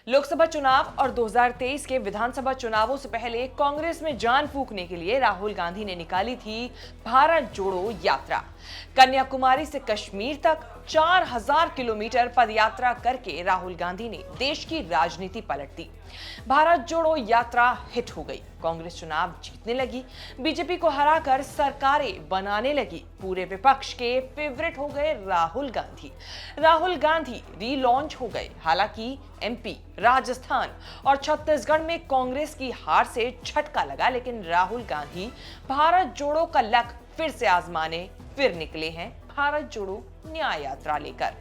लोकसभा चुनाव और 2023 के विधानसभा चुनावों से पहले कांग्रेस में जान फूंकने के लिए राहुल गांधी ने निकाली थी भारत जोड़ो यात्रा। कन्याकुमारी से कश्मीर तक 4000 किलोमीटर पदयात्रा करके राहुल गांधी ने देश की राजनीति पलट दी। भारत जोड़ो यात्रा हिट हो गई, कांग्रेस चुनाव जीतने लगी, बीजेपी को हराकर सरकारें बनाने लगी, पूरे विपक्ष के फेवरेट हो गए राहुल गांधी। राहुल गांधी रीलॉन्च हो गए। हालांकि एमपी, राजस्थान और छत्तीसगढ़ में कांग्रेस की हार से झटका लगा, लेकिन राहुल गांधी भारत जोड़ो का लक फिर से आजमाने फिर निकले हैं भारत जोड़ो न्याय यात्रा लेकर।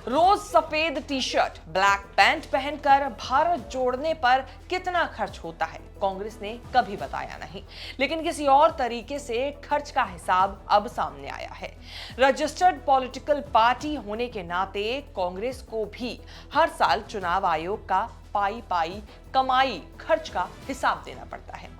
रोज सफेद टी शर्ट, ब्लैक पैंट पहनकर भारत जोड़ने पर कितना खर्च होता है कांग्रेस ने कभी बताया नहीं, लेकिन किसी और तरीके से खर्च का हिसाब अब सामने आया है। रजिस्टर्ड पॉलिटिकल पार्टी होने के नाते कांग्रेस को भी हर साल चुनाव आयोग का पाई कमाई खर्च का हिसाब देना पड़ता है।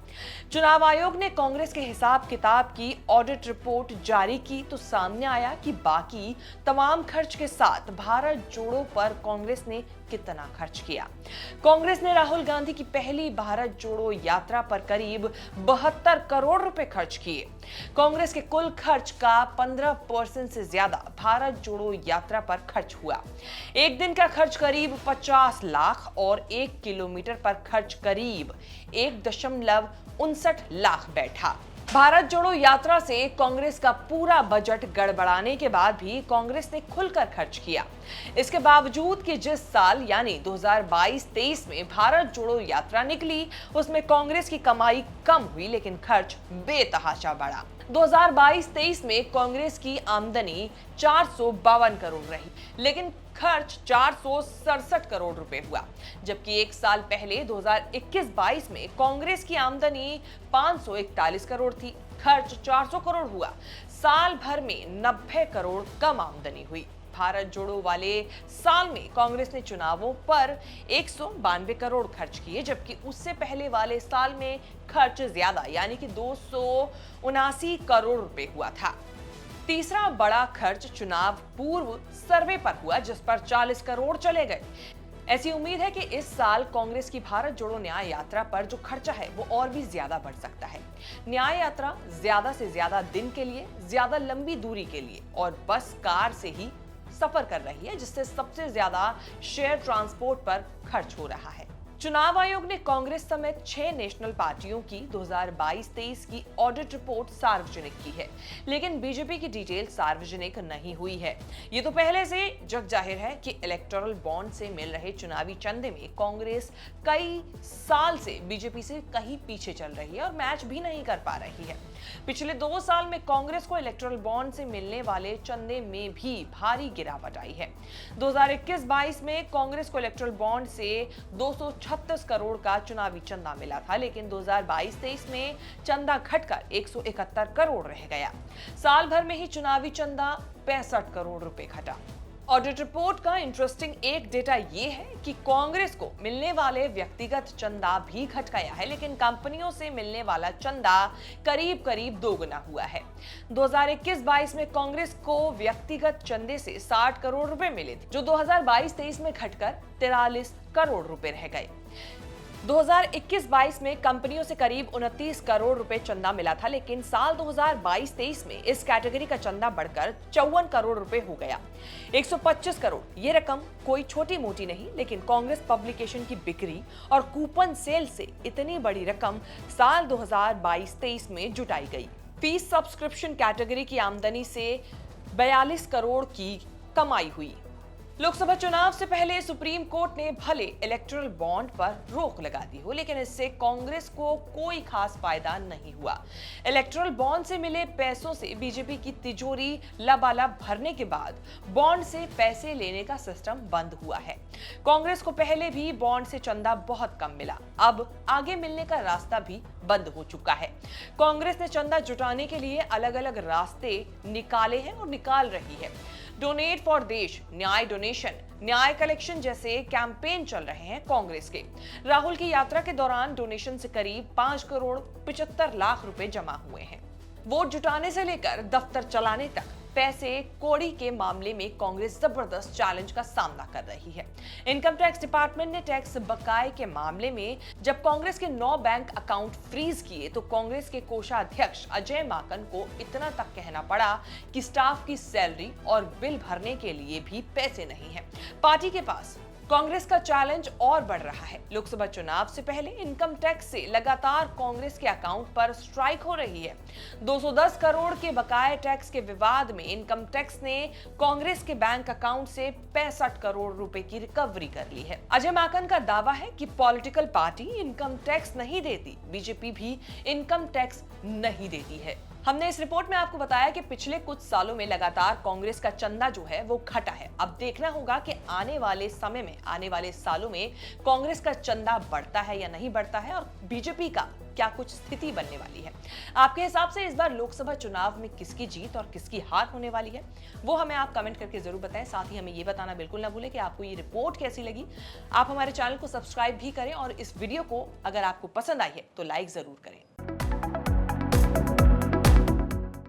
चुनाव आयोग ने कांग्रेस के हिसाब किताब की ऑडिट रिपोर्ट जारी की तो सामने आया कि बाकी तमाम खर्च के साथ भारत जोड़ो पर कांग्रेस ने कितना खर्च किया। कांग्रेस ने राहुल गांधी की पहली भारत जोड़ो यात्रा पर करीब 72 करोड़ रुपए खर्च किए। कांग्रेस के कुल खर्च का 15% से ज्यादा भारत जोड़ो यात्रा पर खर्च हुआ। एक दिन का खर्च करीब 50 लाख और 1 किलोमीटर पर खर्च करीब 1.59 लाख बैठा। भारत जोड़ो यात्रा से कांग्रेस का पूरा बजट गड़बड़ाने के बाद भी कांग्रेस ने खुलकर खर्च किया। इसके बावजूद कि जिस साल यानी 2022-23 में भारत जोड़ो यात्रा निकली, उसमें कांग्रेस की कमाई कम हुई लेकिन खर्च बेतहाशा बढ़ा। 2022-23 में कांग्रेस की आमदनी 452 करोड़ रही, लेकिन खर्च 467 करोड़ रुपए हुआ, जबकि एक साल पहले 2021-22 में कांग्रेस की आमदनी 541 करोड़ थी, खर्च 400 करोड़ हुआ। साल भर में 90 करोड़ कम आमदनी हुई। भारत जोड़ो वाले साल में कांग्रेस ने चुनावों पर 192 करोड़ खर्च किए, जबकि उससे पहले वाले साल में खर्च ज्यादा यानी कि 279 करोड़ रुपए हुआ था। तीसरा बड़ा खर्च चुनाव पूर्व सर्वे पर हुआ, जिस पर 40 करोड़ चले गए। ऐसी उम्मीद है कि इस साल कांग्रेस की भारत जोड़ो न्याय यात्रा पर जो खर्चा है वो और भी ज्यादा बढ़ सकता है। न्याय यात्रा ज्यादा से ज्यादा दिन के लिए, ज्यादा लंबी दूरी के लिए और बस कार से ही सफर कर रही है, जिससे सबसे ज्यादा शेयर ट्रांसपोर्ट पर खर्च हो रहा है। चुनाव आयोग ने कांग्रेस समेत 6 नेशनल पार्टियों की 2022-23 की ऑडिट रिपोर्ट सार्वजनिक की है, लेकिन बीजेपी की डिटेल सार्वजनिक नहीं हुई है। ये तो पहले से जग जाहिर है कि इलेक्टोरल बॉन्ड से मिल रहे चुनावी चंदे में कांग्रेस कई साल से बीजेपी से कहीं पीछे चल रही है और मैच भी नहीं कर पा रही है। पिछले 2 साल में कांग्रेस को इलेक्टोरल बॉन्ड से मिलने वाले चंदे में भी भारी गिरावट आई है। 2021-22 में कांग्रेस को इलेक्टोरल बॉन्ड से 236 करोड़ का चुनावी चंदा मिला था, लेकिन 2022-23 में चंदा घटकर 171 करोड़ रह गया। साल भर में ही चुनावी चंदा 65 करोड़ रुपए घटा। ऑडिट रिपोर्ट का इंटरेस्टिंग एक डेटा ये है कि कांग्रेस को मिलने वाले व्यक्तिगत चंदा भी घट गया है, लेकिन कंपनियों से मिलने वाला चंदा करीब 2 गुना हुआ है। 2021-22 में कांग्रेस को व्यक्तिगत चंदे से 60 करोड़ रुपए मिले थे, जो 2022-23 में घटकर 43 करोड़ रुपए रह गए। 2021-22 में कंपनियों से करीब 29 करोड़ रुपए चंदा मिला था, लेकिन साल 2022-23 में इस कैटेगरी का चंदा बढ़कर 54 करोड़ रुपए हो गया। 125 करोड़ ये रकम कोई छोटी मोटी नहीं, लेकिन कांग्रेस पब्लिकेशन की बिक्री और कूपन सेल से इतनी बड़ी रकम साल 2022-23 में जुटाई गई। फीस सब्सक्रिप्शन कैटेगरी की आमदनी से 42 करोड़ की कमाई हुई। लोकसभा चुनाव से पहले सुप्रीम कोर्ट ने भले इलेक्टोरल बॉन्ड पर रोक लगा दी हो, लेकिन इससे कांग्रेस को कोई खास फायदा नहीं हुआ। इलेक्टोरल बॉन्ड से मिले पैसों से बीजेपी की तिजोरी लबालब भरने के बाद बॉन्ड से पैसे लेने का सिस्टम बंद हुआ है। कांग्रेस को पहले भी बॉन्ड से चंदा बहुत कम मिला, अब आगे मिलने का रास्ता भी बंद हो चुका है। कांग्रेस ने चंदा जुटाने के लिए अलग अलग रास्ते निकाले हैं और निकाल रही है। डोनेट फॉर देश, न्याय डोनेशन, न्याय कलेक्शन जैसे कैंपेन चल रहे हैं कांग्रेस के। राहुल की यात्रा के दौरान डोनेशन से करीब 5 करोड़ 75 लाख रुपए जमा हुए हैं। वोट जुटाने से लेकर दफ्तर चलाने तक पैसे कौड़ी के मामले में कांग्रेस जबरदस्त चैलेंज का सामना कर रही है। इनकम टैक्स डिपार्टमेंट ने टैक्स बकाये के मामले में जब कांग्रेस के 9 बैंक अकाउंट फ्रीज किए तो कांग्रेस के कोषाध्यक्ष अजय माकन को इतना तक कहना पड़ा कि स्टाफ की सैलरी और बिल भरने के लिए भी पैसे नहीं है। पार्टी के पास कांग्रेस का चैलेंज और बढ़ रहा है। लोकसभा चुनाव से पहले इनकम टैक्स से लगातार कांग्रेस के अकाउंट पर स्ट्राइक हो रही है। 210 करोड़ के बकाये टैक्स के विवाद में इनकम टैक्स ने कांग्रेस के बैंक अकाउंट से 65 करोड़ रुपए की रिकवरी कर ली है। अजय माकन का दावा है कि पॉलिटिकल पार्टी इनकम टैक्स नहीं देती, बीजेपी भी इनकम टैक्स नहीं देती है। हमने इस रिपोर्ट में आपको बताया कि पिछले कुछ सालों में लगातार कांग्रेस का चंदा जो है वो घटा है। अब देखना होगा कि आने वाले समय में, आने वाले सालों में कांग्रेस का चंदा बढ़ता है या नहीं बढ़ता है और बीजेपी का क्या कुछ स्थिति बनने वाली है। आपके हिसाब से इस बार लोकसभा चुनाव में किसकी जीत और किसकी हार होने वाली है, वो हमें आप कमेंट करके जरूर बताएं। साथ ही हमें ये बताना बिल्कुल ना भूलें कि आपको ये रिपोर्ट कैसी लगी। आप हमारे चैनल को सब्सक्राइब भी करें और इस वीडियो को अगर आपको पसंद आई है तो लाइक जरूर करें।